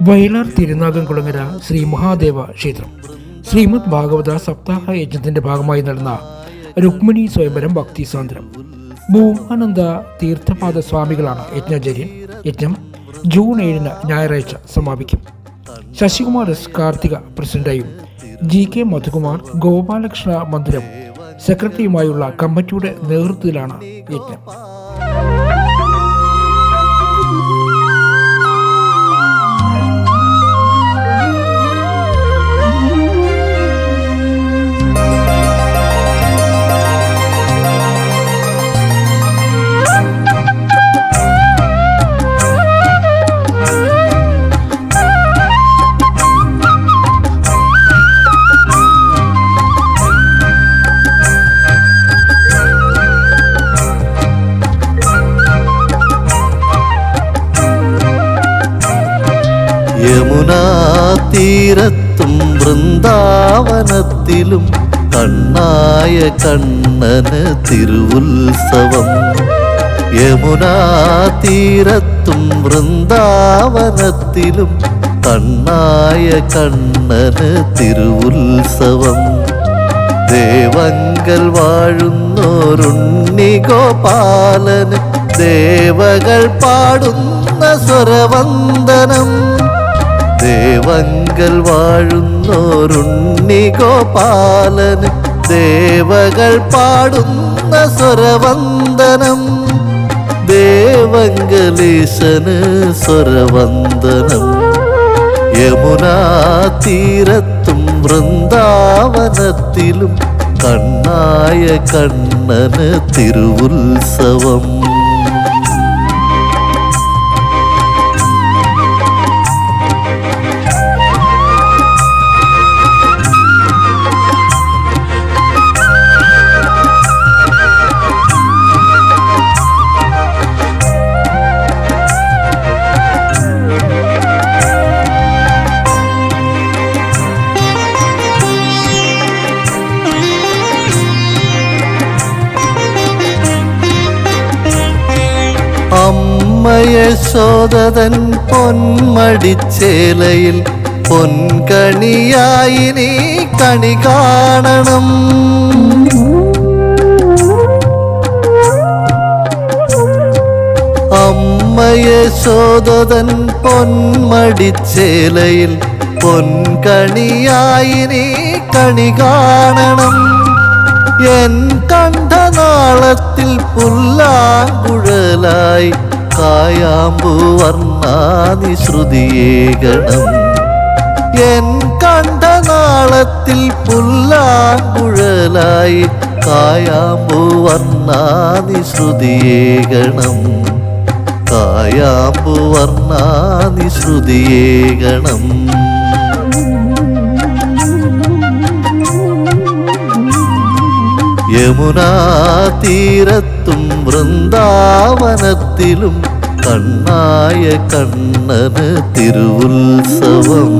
വയലാർ തിരുനാഗംകുളങ്ങര ശ്രീ മഹാദേവ ക്ഷേത്രം ശ്രീമദ് ഭാഗവത സപ്താഹ യജ്ഞത്തിന്റെ ഭാഗമായി നടന്ന രുക്മിണി സ്വയംവരം ഭക്തി സാന്ദ്രം. ഭൂമാനന്ദ തീർത്ഥപാദ സ്വാമികളാണ് യജ്ഞാചാര്യൻ. യജ്ഞം ജൂൺ 7 ഞായറാഴ്ച സമാപിക്കും. ശശികുമാർ എസ് കാർത്തിക പ്രസിഡന്റായും GK മധുകുമാർ ഗോപാലകൃഷ്ണ മന്ദിരം സെക്രട്ടറിയുമായുള്ള കമ്മിറ്റിയുടെ നേതൃത്വത്തിലാണ് യജ്ഞം. യമുനാ തീരത്തും വൃന്ദാവനത്തിലും കണ്ണായ കണ്ണന് തിരുവുത്സവം. യമുനാ തീരത്തും വൃന്ദാവനത്തിലും കണ്ണായ കണ്ണന് തിരുവുത്സവം. ദേവങ്കൽ വാഴുന്നോരുണ്ണി ഗോപാലന് ദേവകൾ പാടുന്ന സ്വരവന്ദനം. ദേവങ്കൽ വാഴുന്നോരുണ്ണി ഗോപാലന് ദേവകൾ പാടുന്ന സ്വരവന്ദനം. ദേവങ്കലേശന് സ്വരവന്ദനം. യമുനാ തീരത്തും വൃന്ദാവനത്തിലും കണ്ണായ കണ്ണന് തിരുവുത്സവം. അമ്മയശോദതൻ പൊന്മടിച്ചേലയിൽ പൊൻകണിയായി നീ കണി കാണണം. അമ്മയശോദതൻ പൊന്മടിച്ചേലയിൽ പൊൻകണിയായി നീ കണി കാണണം. എൻ കണ്ഠനാളത്തിൽ പുല്ലാങ്കുഴലായി കായാമ്പു വർണ്ണാനി ശ്രുതിയേകണം. എൻ കണ്ഠനാളത്തിൽ പുല്ലാങ്കുഴലായി കായാമ്പു വർണ്ണാനി ശ്രുതിയേകണം. കായാമ്പു വർണ്ണാനി ശ്രുതിയേകണം. യമുനാ തീരത്തും വൃന്ദാവനത്തിലും കണ്ണായ കണ്ണന് തിരുവുത്സവം.